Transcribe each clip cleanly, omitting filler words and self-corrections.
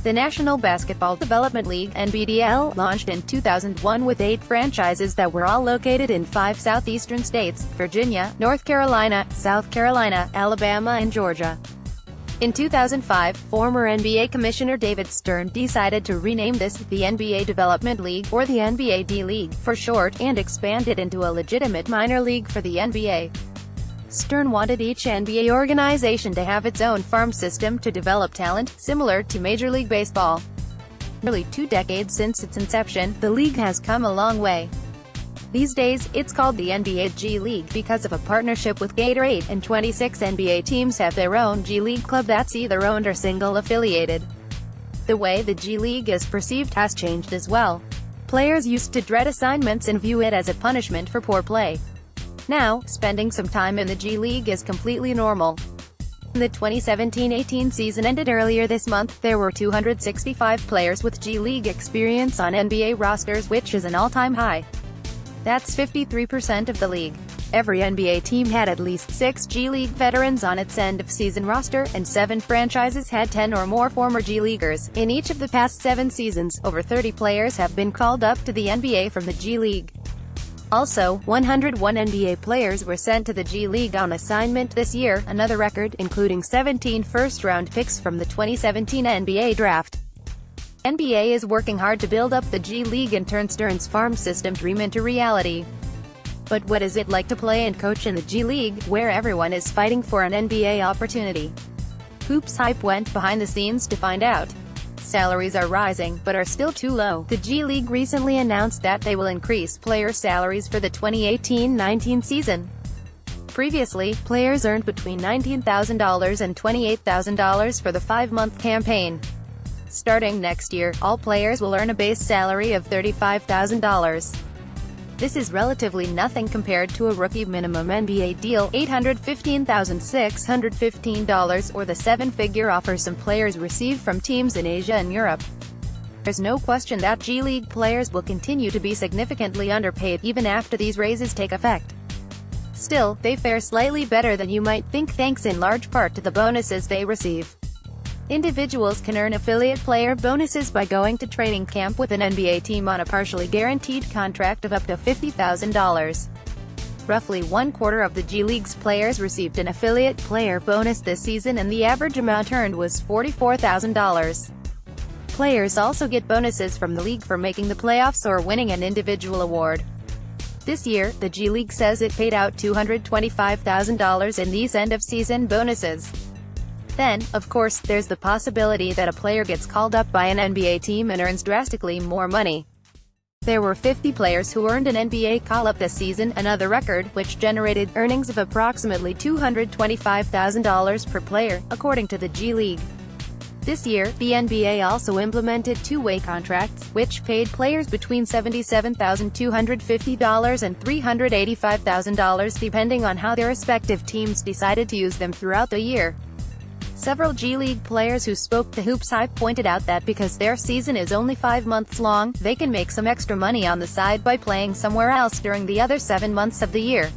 The National Basketball Development League (NBDL) launched in 2001 with 8 franchises that were all located in 5 southeastern states: Virginia, North Carolina, South Carolina, Alabama and Georgia. In 2005, former NBA Commissioner David Stern decided to rename this the NBA Development League, or the NBA D-League for short, and expand it into a legitimate minor league for the NBA. Stern wanted each NBA organization to have its own farm system to develop talent, similar to Major League Baseball. Nearly 2 decades since its inception, the league has come a long way. These days, it's called the NBA G League because of a partnership with Gatorade, and 26 NBA teams have their own G League club that's either owned or single-affiliated. The way the G League is perceived has changed as well. Players used to dread assignments and view it as a punishment for poor play. Now, spending some time in the G League is completely normal. The 2017-18 season ended earlier this month. There were 265 players with G League experience on NBA rosters, which is an all-time high. That's 53% of the league. Every NBA team had at least 6 G League veterans on its end-of-season roster, and 7 franchises had 10 or more former G Leaguers. In each of the past 7 seasons, over 30 players have been called up to the NBA from the G League. Also, 101 NBA players were sent to the G League on assignment this year, another record, including 17 first-round picks from the 2017 NBA draft. NBA is working hard to build up the G League and turn Stern's farm system dream into reality. But what is it like to play and coach in the G League, where everyone is fighting for an NBA opportunity? Hoops Hype went behind the scenes to find out. Salaries are rising, but are still too low. The G League recently announced that they will increase player salaries for the 2018-19 season. Previously, players earned between $19,000 and $28,000 for the 5-month campaign. Starting next year, all players will earn a base salary of $35,000. This is relatively nothing compared to a rookie minimum NBA deal, $815,615, or the 7-figure offer some players receive from teams in Asia and Europe. There's no question that G League players will continue to be significantly underpaid, even after these raises take effect. Still, they fare slightly better than you might think, thanks in large part to the bonuses they receive. Individuals can earn affiliate player bonuses by going to training camp with an NBA team on a partially guaranteed contract of up to $50,000. Roughly 1/4 of the G League's players received an affiliate player bonus this season, and the average amount earned was $44,000. Players also get bonuses from the league for making the playoffs or winning an individual award. This year, the G League says it paid out $225,000 in these end-of-season bonuses. Then, of course, there's the possibility that a player gets called up by an NBA team and earns drastically more money. There were 50 players who earned an NBA call-up this season, another record, which generated earnings of approximately $225,000 per player, according to the G League. This year, the NBA also implemented 2-way contracts, which paid players between $77,250 and $385,000 depending on how their respective teams decided to use them throughout the year. Several G League players who spoke to Hoops Hype pointed out that because their season is only 5 months long, they can make some extra money on the side by playing somewhere else during the other 7 months of the year.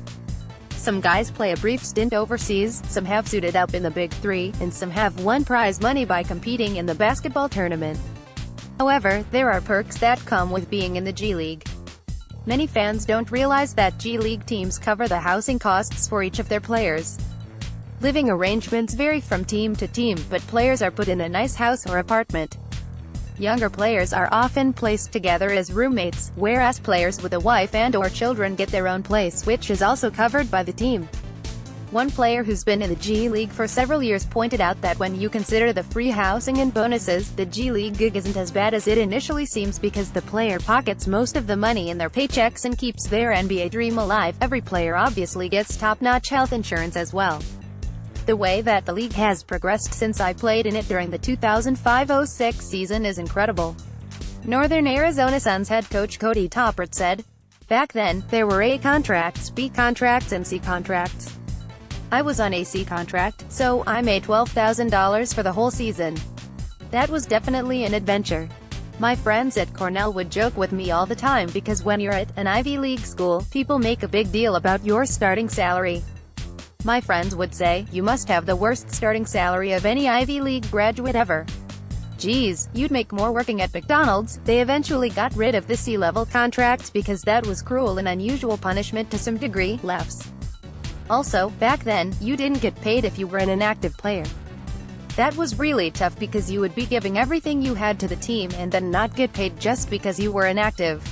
Some guys play a brief stint overseas, some have suited up in the Big Three, and some have won prize money by competing in the basketball tournament. However, there are perks that come with being in the G League. Many fans don't realize that G League teams cover the housing costs for each of their players. Living arrangements vary from team to team, but players are put in a nice house or apartment. Younger players are often placed together as roommates, whereas players with a wife and/or children get their own place, which is also covered by the team. One player who's been in the G League for several years pointed out that when you consider the free housing and bonuses, the G League gig isn't as bad as it initially seems because the player pockets most of the money in their paychecks and keeps their NBA dream alive. Every player obviously gets top-notch health insurance as well. The way that the league has progressed since I played in it during the 2005-06 season is incredible. Northern Arizona Suns head coach Cody Toppert said, "Back then, there were A contracts, B contracts and C contracts. I was on a C contract, so I made $12,000 for the whole season. That was definitely an adventure. My friends at Cornell would joke with me all the time because when you're at an Ivy League school, people make a big deal about your starting salary. My friends would say, you must have the worst starting salary of any Ivy League graduate ever. Geez, you'd make more working at McDonald's. They eventually got rid of the C-level contracts because that was cruel and unusual punishment to some degree, laughs. Also, back then, you didn't get paid if you were an inactive player. That was really tough because you would be giving everything you had to the team and then not get paid just because you were inactive.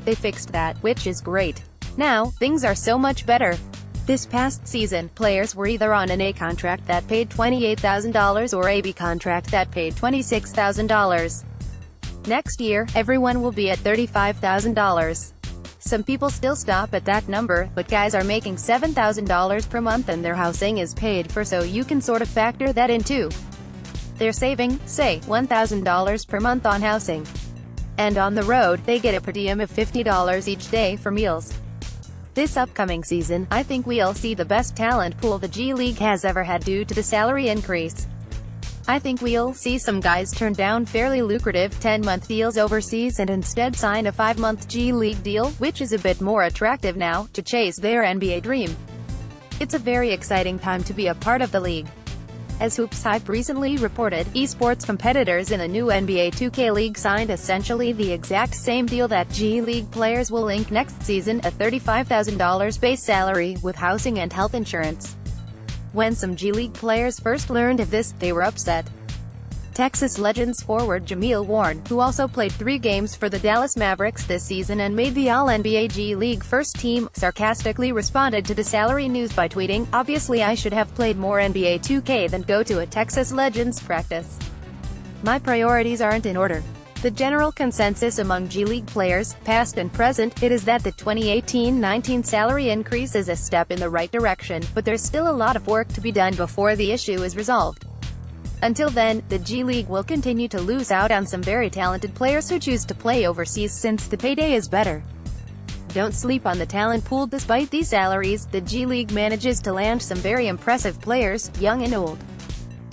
They fixed that, which is great. Now, things are so much better. This past season, players were either on an A contract that paid $28,000 or a B contract that paid $26,000. Next year, everyone will be at $35,000. Some people still stop at that number, but guys are making $7,000 per month and their housing is paid for, so you can sort of factor that in too. They're saving, say, $1,000 per month on housing. And on the road, they get a per diem of $50 each day for meals. This upcoming season, I think we'll see the best talent pool the G League has ever had due to the salary increase. I think we'll see some guys turn down fairly lucrative 10-month deals overseas and instead sign a 5-month G League deal, which is a bit more attractive now, to chase their NBA dream. It's a very exciting time to be a part of the league. As Hoops Hype recently reported, esports competitors in the new NBA 2K League signed essentially the exact same deal that G League players will ink next season, a $35,000 base salary, with housing and health insurance. When some G League players first learned of this, they were upset. Texas Legends forward Jameel Warren, who also played 3 games for the Dallas Mavericks this season and made the All-NBA G League first team, sarcastically responded to the salary news by tweeting, "Obviously I should have played more NBA 2K than go to a Texas Legends practice. My priorities aren't in order." The general consensus among G League players, past and present, it is that the 2018-19 salary increase is a step in the right direction, but there's still a lot of work to be done before the issue is resolved. Until then, the G League will continue to lose out on some very talented players who choose to play overseas since the payday is better. Don't sleep on the talent pool. Despite these salaries, the G League manages to land some very impressive players, young and old.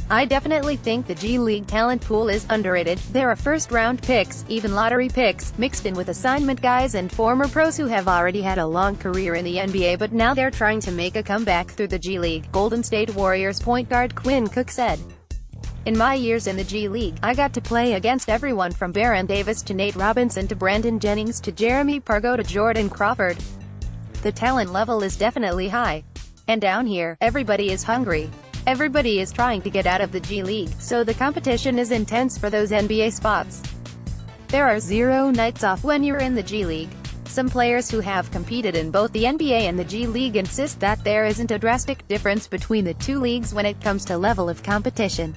I definitely think the G League talent pool is underrated. There are first-round picks, even lottery picks, mixed in with assignment guys and former pros who have already had a long career in the NBA but now they're trying to make a comeback through the G League, Golden State Warriors point guard Quinn Cook said. "In my years in the G League, I got to play against everyone from Baron Davis to Nate Robinson to Brandon Jennings to Jeremy Pargo to Jordan Crawford. The talent level is definitely high. And down here, everybody is hungry. Everybody is trying to get out of the G League, so the competition is intense for those NBA spots. There are 0 nights off when you're in the G League." Some players who have competed in both the NBA and the G League insist that there isn't a drastic difference between the two leagues when it comes to level of competition.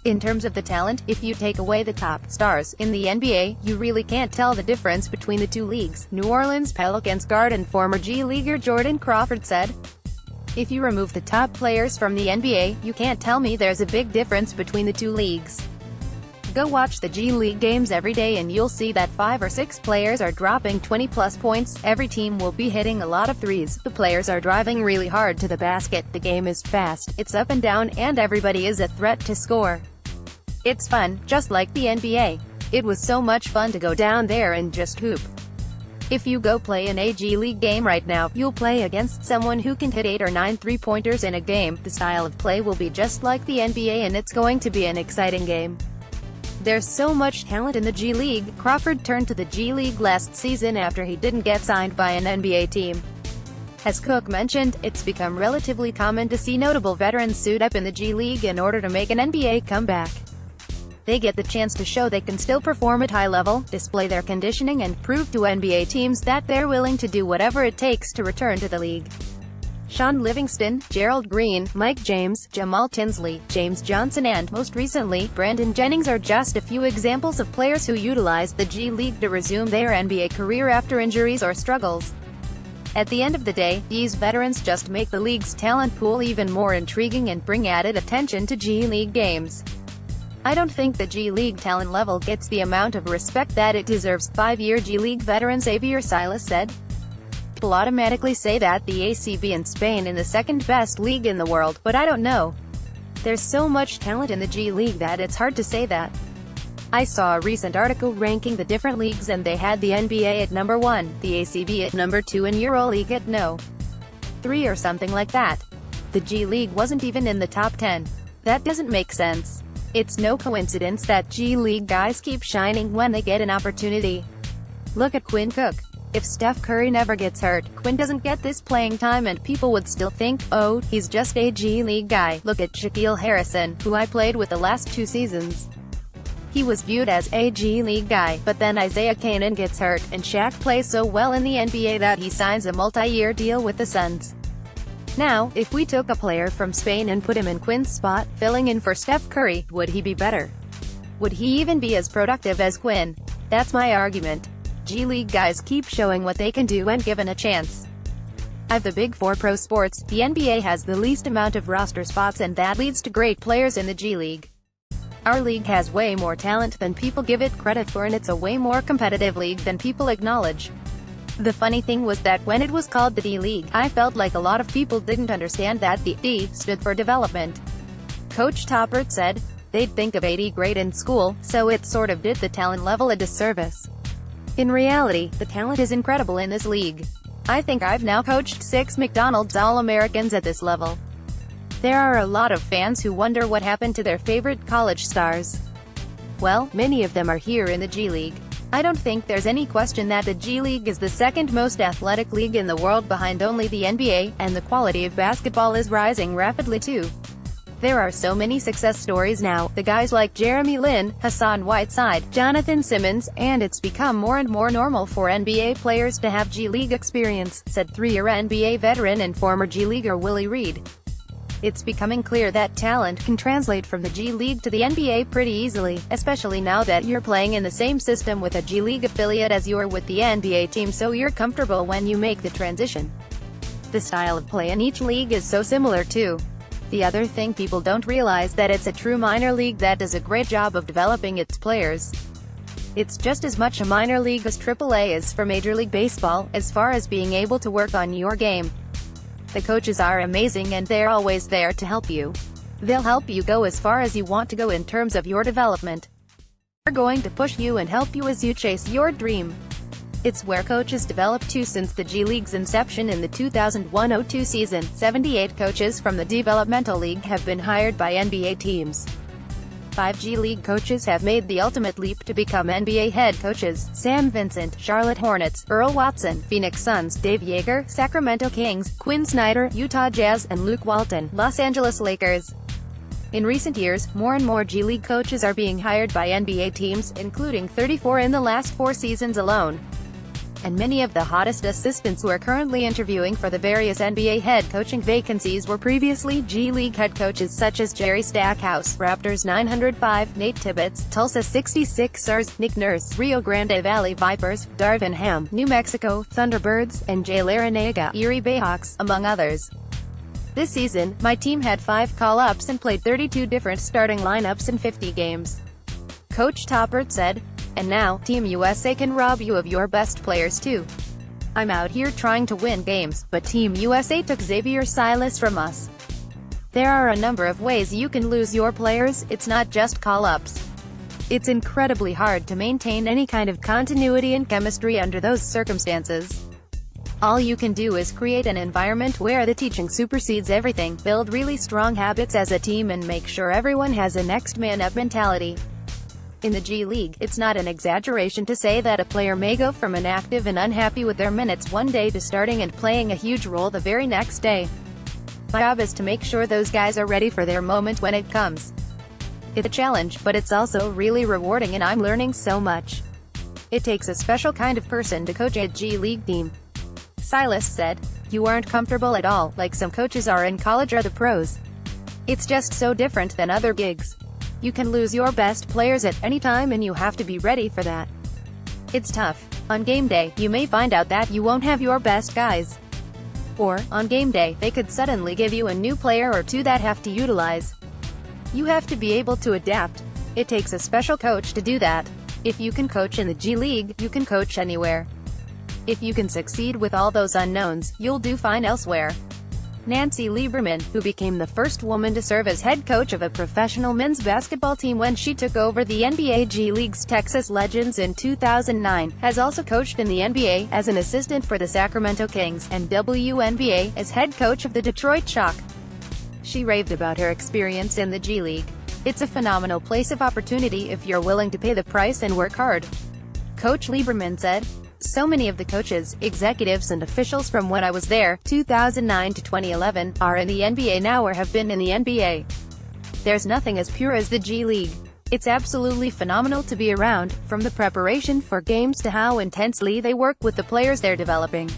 In terms of the talent, if you take away the top stars in the NBA, you really can't tell the difference between the two leagues, New Orleans Pelicans guard and former G Leaguer Jordan Crawford said. "If you remove the top players from the NBA, you can't tell me there's a big difference between the two leagues. Go watch the G League games every day and you'll see that 5 or 6 players are dropping 20-plus points, every team will be hitting a lot of threes, the players are driving really hard to the basket, the game is fast, it's up and down, and everybody is a threat to score. It's fun, just like the NBA. It was so much fun to go down there and just hoop. If you go play an G League game right now, you'll play against someone who can hit 8 or 9 3-pointers in a game. The style of play will be just like the NBA and it's going to be an exciting game. There's so much talent in the G League." Crawford turned to the G League last season after he didn't get signed by an NBA team. As Cook mentioned, it's become relatively common to see notable veterans suit up in the G League in order to make an NBA comeback. They get the chance to show they can still perform at high level, display their conditioning and prove to NBA teams that they're willing to do whatever it takes to return to the league. Sean Livingston, Gerald Green, Mike James, Jamal Tinsley, James Johnson and, most recently, Brandon Jennings are just a few examples of players who utilized the G League to resume their NBA career after injuries or struggles. At the end of the day, these veterans just make the league's talent pool even more intriguing and bring added attention to G League games. I don't think the G League talent level gets the amount of respect that it deserves, 5-year G League veteran Xavier Silas said. People automatically say that the ACB in Spain is the second best league in the world, but I don't know. There's so much talent in the G League that it's hard to say that. I saw a recent article ranking the different leagues and they had the NBA at number 1, the ACB at number 2 and EuroLeague at no. 3 or something like that. The G League wasn't even in the top 10. That doesn't make sense. It's no coincidence that G League guys keep shining when they get an opportunity. Look at Quinn Cook. If Steph Curry never gets hurt, Quinn doesn't get this playing time and people would still think, oh, he's just a G League guy. Look at Shaquille Harrison, who I played with the last 2 seasons. He was viewed as a G League guy, but then Isaiah Canaan gets hurt, and Shaq plays so well in the NBA that he signs a multi-year deal with the Suns. Now, if we took a player from Spain and put him in Quinn's spot, filling in for Steph Curry, would he be better? Would he even be as productive as Quinn? That's my argument. G League guys keep showing what they can do when given a chance. Of the Big Four pro sports, the NBA has the least amount of roster spots and that leads to great players in the G League. Our league has way more talent than people give it credit for and it's a way more competitive league than people acknowledge. The funny thing was that when it was called the D-League, I felt like a lot of people didn't understand that the D stood for development. Coach Toppert said, they'd think of AD grade in school, so it sort of did the talent level a disservice. In reality, the talent is incredible in this league. I think I've now coached 6 McDonald's All-Americans at this level. There are a lot of fans who wonder what happened to their favorite college stars. Well, many of them are here in the G League. I don't think there's any question that the G League is the second most athletic league in the world behind only the NBA, and the quality of basketball is rising rapidly too. There are so many success stories now, the guys like Jeremy Lin, Hassan Whiteside, Jonathan Simmons, and it's become more and more normal for NBA players to have G League experience, said 3-year NBA veteran and former G Leaguer Willie Reed. It's becoming clear that talent can translate from the G League to the NBA pretty easily, especially now that you're playing in the same system with a G League affiliate as you are with the NBA team, so you're comfortable when you make the transition. The style of play in each league is so similar too. The other thing people don't realize that it's a true minor league that does a great job of developing its players. It's just as much a minor league as AAA is for Major League Baseball, as far as being able to work on your game. The coaches are amazing and they're always there to help you. They'll help you go as far as you want to go in terms of your development. They're going to push you and help you as you chase your dream. It's where coaches develop too. Since the G League's inception in the 2001-02 season, 78 coaches from the developmental league have been hired by NBA teams. 5 G League coaches have made the ultimate leap to become NBA head coaches: Sam Vincent, Charlotte Hornets; Earl Watson, Phoenix Suns; Dave Yeager, Sacramento Kings; Quinn Snyder, Utah Jazz; and Luke Walton, Los Angeles Lakers. In recent years, more and more G League coaches are being hired by NBA teams, including 34 in the last 4 seasons alone. And many of the hottest assistants who are currently interviewing for the various NBA head coaching vacancies were previously G League head coaches such as Jerry Stackhouse, Raptors 905, Nate Tibbetts, Tulsa 66ers, Nick Nurse, Rio Grande Valley Vipers, Darvin Ham, New Mexico Thunderbirds, and Jay Larranaga, Erie Bayhawks, among others. This season, my team had 5 call-ups and played 32 different starting lineups in 50 games. Coach Toppert said, and now, Team USA can rob you of your best players too. I'm out here trying to win games, but Team USA took Xavier Silas from us. There are a number of ways you can lose your players, it's not just call-ups. It's incredibly hard to maintain any kind of continuity and chemistry under those circumstances. All you can do is create an environment where the teaching supersedes everything, build really strong habits as a team and make sure everyone has a next man up mentality. In the G League, it's not an exaggeration to say that a player may go from inactive and unhappy with their minutes one day to starting and playing a huge role the very next day. My job is to make sure those guys are ready for their moment when it comes. It's a challenge, but it's also really rewarding and I'm learning so much. It takes a special kind of person to coach a G League team. Silas said, you aren't comfortable at all, like some coaches are in college or the pros. It's just so different than other gigs. You can lose your best players at any time and you have to be ready for that. It's tough. On game day, you may find out that you won't have your best guys. Or, on game day, they could suddenly give you a new player or 2 that have to utilize. You have to be able to adapt. It takes a special coach to do that. If you can coach in the G League, you can coach anywhere. If you can succeed with all those unknowns, you'll do fine elsewhere. Nancy Lieberman, who became the first woman to serve as head coach of a professional men's basketball team when she took over the NBA G League's Texas Legends in 2009, has also coached in the NBA as an assistant for the Sacramento Kings, and WNBA as head coach of the Detroit Shock. She raved about her experience in the G League. It's a phenomenal place of opportunity if you're willing to pay the price and work hard. Coach Lieberman said. So many of the coaches, executives and officials from when I was there, 2009 to 2011, are in the NBA now or have been in the NBA. There's nothing as pure as the G League. It's absolutely phenomenal to be around, from the preparation for games to how intensely they work with the players they're developing.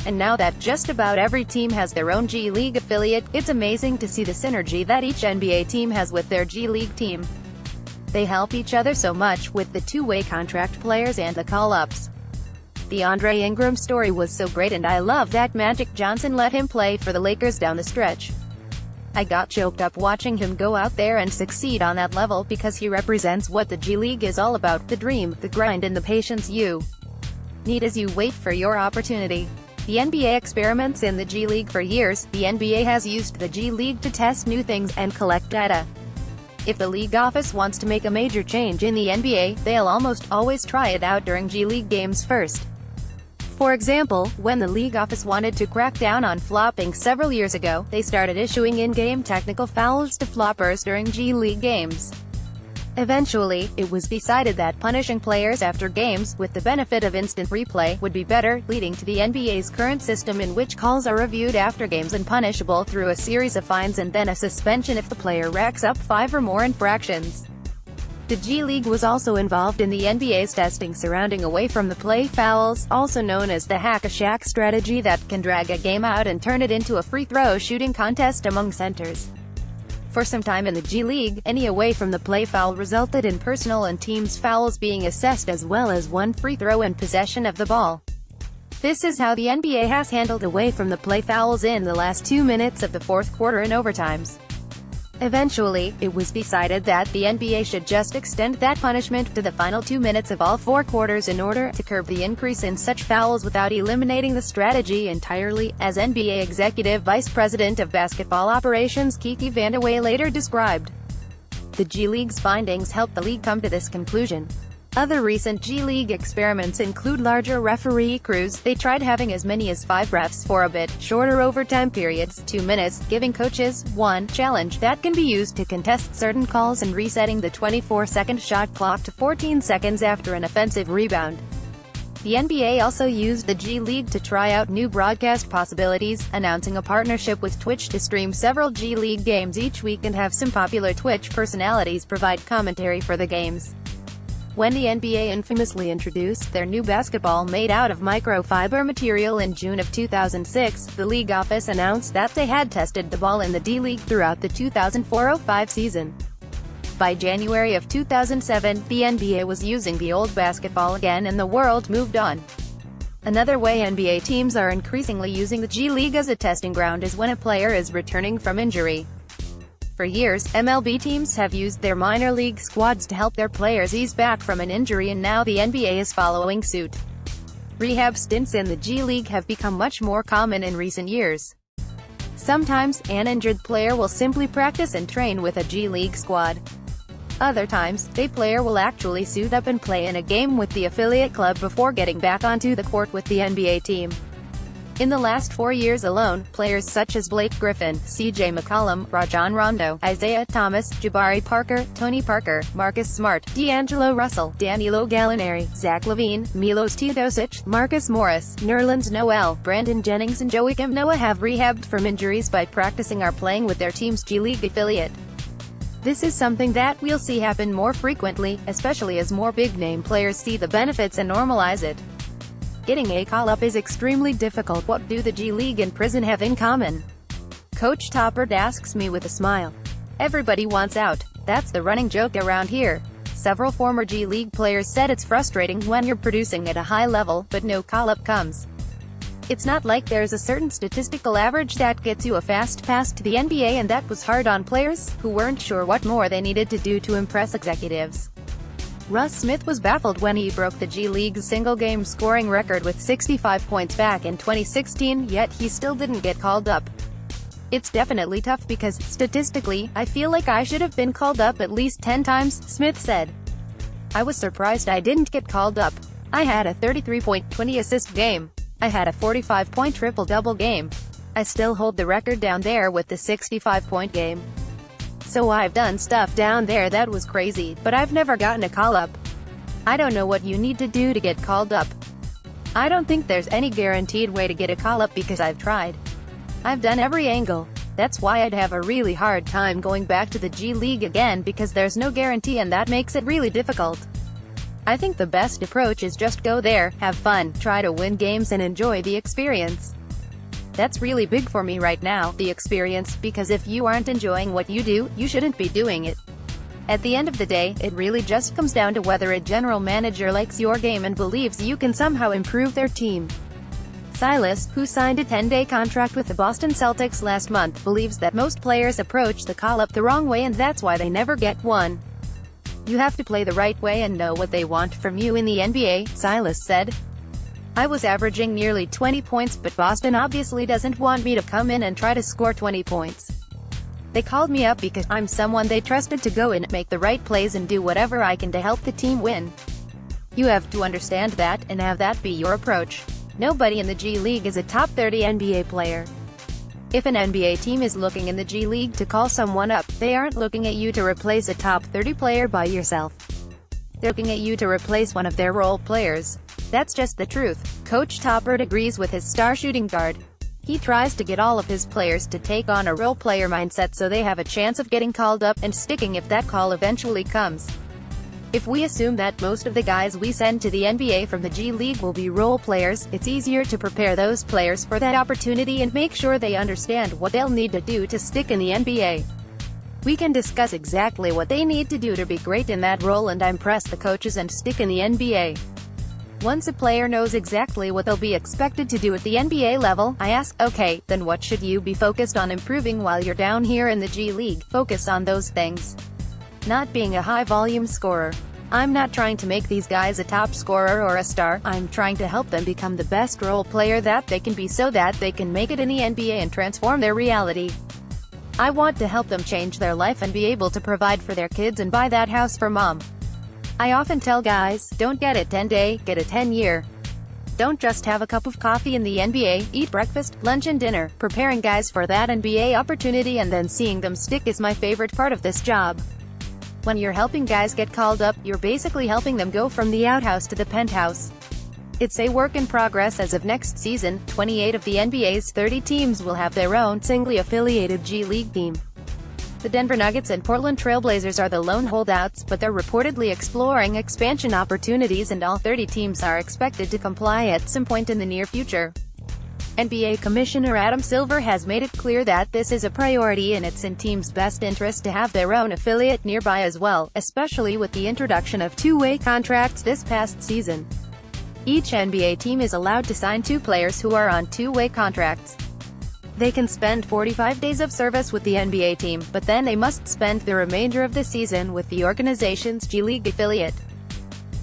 And now that just about every team has their own G League affiliate, it's amazing to see the synergy that each NBA team has with their G League team. They help each other so much, with the two-way contract players and the call-ups. The Andre Ingram story was so great, and I love that Magic Johnson let him play for the Lakers down the stretch. I got choked up watching him go out there and succeed on that level, because he represents what the G League is all about, the dream, the grind and the patience you need as you wait for your opportunity. The NBA experiments in the G League for years. The NBA has used the G League to test new things and collect data. If the league office wants to make a major change in the NBA, they'll almost always try it out during G League games first. For example, when the league office wanted to crack down on flopping several years ago, they started issuing in-game technical fouls to floppers during G League games. Eventually, it was decided that punishing players after games, with the benefit of instant replay, would be better, leading to the NBA's current system in which calls are reviewed after games and punishable through a series of fines and then a suspension if the player racks up 5 or more infractions. The G League was also involved in the NBA's testing surrounding away from the play fouls, also known as the hack-a-shack strategy that can drag a game out and turn it into a free throw shooting contest among centers. For some time in the G League, any away from the play foul resulted in personal and teams fouls being assessed, as well as one free throw and possession of the ball. This is how the NBA has handled away from the play fouls in the last 2 minutes of the fourth quarter and overtimes. Eventually, it was decided that the NBA should just extend that punishment to the final 2 minutes of all 4 quarters in order to curb the increase in such fouls without eliminating the strategy entirely, as NBA Executive Vice President of Basketball Operations Kiki Vandeweghe later described. The G League's findings helped the league come to this conclusion. Other recent G League experiments include larger referee crews. They tried having as many as 5 refs for a bit shorter overtime periods, 2 minutes, giving coaches one challenge that can be used to contest certain calls, and resetting the 24-second shot clock to 14 seconds after an offensive rebound. The NBA also used the G League to try out new broadcast possibilities, announcing a partnership with Twitch to stream several G League games each week and have some popular Twitch personalities provide commentary for the games. When the NBA infamously introduced their new basketball made out of microfiber material in June of 2006, the league office announced that they had tested the ball in the D League throughout the 2004-05 season. By January of 2007, the NBA was using the old basketball again, and the world moved on. Another way NBA teams are increasingly using the G League as a testing ground is when a player is returning from injury. For years, MLB teams have used their minor league squads to help their players ease back from an injury, and now the NBA is following suit. Rehab stints in the G League have become much more common in recent years. Sometimes, an injured player will simply practice and train with a G League squad. Other times, a player will actually suit up and play in a game with the affiliate club before getting back onto the court with the NBA team. In the last 4 years alone, players such as Blake Griffin, C.J. McCollum, Rajon Rondo, Isaiah Thomas, Jabari Parker, Tony Parker, Marcus Smart, D'Angelo Russell, Danilo Gallinari, Zach LaVine, Milos Teodosic, Marcus Morris, Nerlens Noel, Brandon Jennings and Joakim Noah have rehabbed from injuries by practicing or playing with their team's G League affiliate. This is something that we'll see happen more frequently, especially as more big-name players see the benefits and normalize it. Getting a call-up is extremely difficult. What do the G League and prison have in common? Coach Toppert asks me with a smile. Everybody wants out. That's the running joke around here. Several former G League players said it's frustrating when you're producing at a high level, but no call-up comes. It's not like there's a certain statistical average that gets you a fast pass to the NBA, and that was hard on players, who weren't sure what more they needed to do to impress executives. Russ Smith was baffled when he broke the G League's single-game scoring record with 65 points back in 2016, yet he still didn't get called up. It's definitely tough because, statistically, I feel like I should have been called up at least 10 times, Smith said. I was surprised I didn't get called up. I had a 33-point, 20-assist game. I had a 45-point triple-double game. I still hold the record down there with the 65-point game. So I've done stuff down there that was crazy, but I've never gotten a call-up. I don't know what you need to do to get called up. I don't think there's any guaranteed way to get a call-up because I've tried. I've done every angle. That's why I'd have a really hard time going back to the G League again because there's no guarantee and that makes it really difficult. I think the best approach is just go there, have fun, try to win games and enjoy the experience. That's really big for me right now, the experience, because if you aren't enjoying what you do, you shouldn't be doing it. At the end of the day, it really just comes down to whether a general manager likes your game and believes you can somehow improve their team. Silas, who signed a 10-day contract with the Boston Celtics last month, believes that most players approach the call-up the wrong way and that's why they never get one. You have to play the right way and know what they want from you in the NBA, Silas said. I was averaging nearly 20 points but Boston obviously doesn't want me to come in and try to score 20 points. They called me up because I'm someone they trusted to go in, make the right plays and do whatever I can to help the team win. You have to understand that, and have that be your approach. Nobody in the G League is a top 30 NBA player. If an NBA team is looking in the G League to call someone up, they aren't looking at you to replace a top 30 player by yourself. They're looking at you to replace one of their role players. That's just the truth. Coach Toppert agrees with his star shooting guard. He tries to get all of his players to take on a role player mindset so they have a chance of getting called up and sticking if that call eventually comes. If we assume that most of the guys we send to the NBA from the G League will be role players, it's easier to prepare those players for that opportunity and make sure they understand what they'll need to do to stick in the NBA. We can discuss exactly what they need to do to be great in that role and impress the coaches and stick in the NBA. Once a player knows exactly what they'll be expected to do at the NBA level, I ask, okay, then what should you be focused on improving while you're down here in the G League? Focus on those things. Not being a high-volume scorer. I'm not trying to make these guys a top scorer or a star, I'm trying to help them become the best role player that they can be so that they can make it in the NBA and transform their reality. I want to help them change their life and be able to provide for their kids and buy that house for mom. I often tell guys, don't get a 10-day, get a 10-year. Don't just have a cup of coffee in the NBA, eat breakfast, lunch and dinner. Preparing guys for that NBA opportunity and then seeing them stick is my favorite part of this job. When you're helping guys get called up, you're basically helping them go from the outhouse to the penthouse. It's a work in progress. As of next season, 28 of the NBA's 30 teams will have their own singly affiliated G League team. The Denver Nuggets and Portland Trail Blazers are the lone holdouts, but they're reportedly exploring expansion opportunities and all 30 teams are expected to comply at some point in the near future. NBA Commissioner Adam Silver has made it clear that this is a priority and it's in teams' best interest to have their own affiliate nearby as well, especially with the introduction of two-way contracts this past season. Each NBA team is allowed to sign 2 players who are on two-way contracts. They can spend 45 days of service with the NBA team, but then they must spend the remainder of the season with the organization's G League affiliate.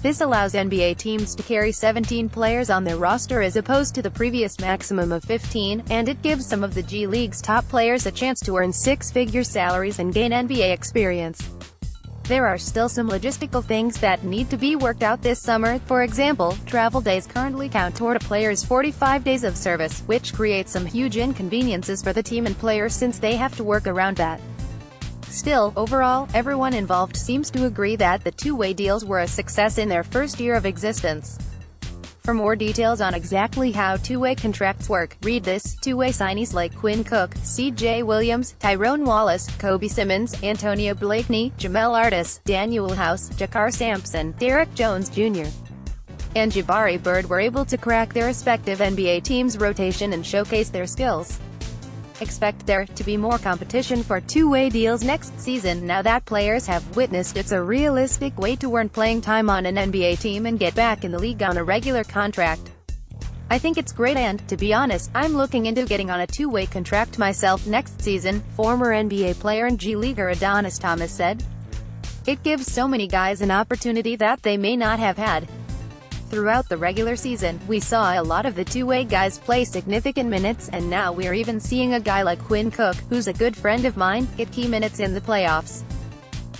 This allows NBA teams to carry 17 players on their roster as opposed to the previous maximum of 15, and it gives some of the G League's top players a chance to earn 6-figure salaries and gain NBA experience. There are still some logistical things that need to be worked out this summer. For example, travel days currently count toward a player's 45 days of service, which creates some huge inconveniences for the team and players since they have to work around that. Still, overall, everyone involved seems to agree that the two-way deals were a success in their first year of existence. For more details on exactly how two-way contracts work, read this. Two-way signees like Quinn Cook, C.J. Williams, Tyrone Wallace, Kobe Simmons, Antonio Blakeney, Jamel Artis, Daniel House, Jakar Sampson, Derek Jones Jr. and Jabari Bird were able to crack their respective NBA teams' rotation and showcase their skills. Expect there to be more competition for two-way deals next season now that players have witnessed it's a realistic way to earn playing time on an NBA team and get back in the league on a regular contract. I think it's great and, to be honest, I'm looking into getting on a two-way contract myself next season, former NBA player and G-Leaguer Adonis Thomas said. It gives so many guys an opportunity that they may not have had. Throughout the regular season, we saw a lot of the two-way guys play significant minutes, and now we're even seeing a guy like Quinn Cook, who's a good friend of mine, get key minutes in the playoffs.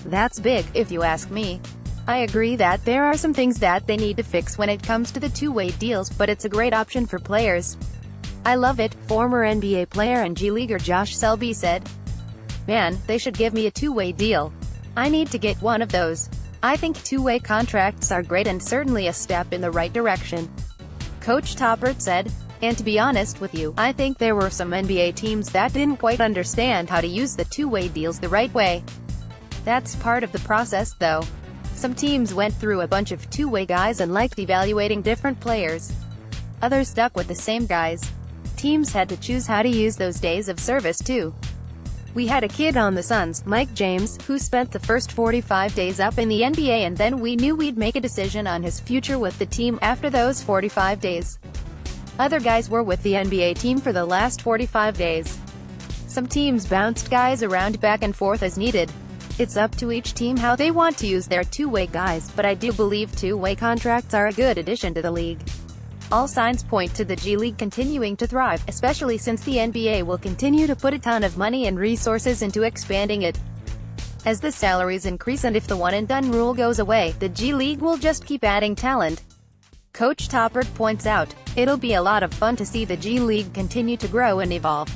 That's big, if you ask me. I agree that there are some things that they need to fix when it comes to the two-way deals, but it's a great option for players. I love it, former NBA player and G-Leaguer Josh Selby said. Man, they should give me a two-way deal. I need to get one of those. I think two-way contracts are great and certainly a step in the right direction," Coach Toppert said. And to be honest with you, I think there were some NBA teams that didn't quite understand how to use the two-way deals the right way. That's part of the process, though. Some teams went through a bunch of two-way guys and liked evaluating different players. Others stuck with the same guys. Teams had to choose how to use those days of service too. We had a kid on the Suns, Mike James, who spent the first 45 days up in the NBA, and then we knew we'd make a decision on his future with the team after those 45 days. Other guys were with the NBA team for the last 45 days. Some teams bounced guys around back and forth as needed. It's up to each team how they want to use their two-way guys, but I do believe two-way contracts are a good addition to the league. All signs point to the G League continuing to thrive, especially since the NBA will continue to put a ton of money and resources into expanding it. As the salaries increase and if the one-and-done rule goes away, the G League will just keep adding talent. Coach Toppert points out, "It'll be a lot of fun to see the G League continue to grow and evolve."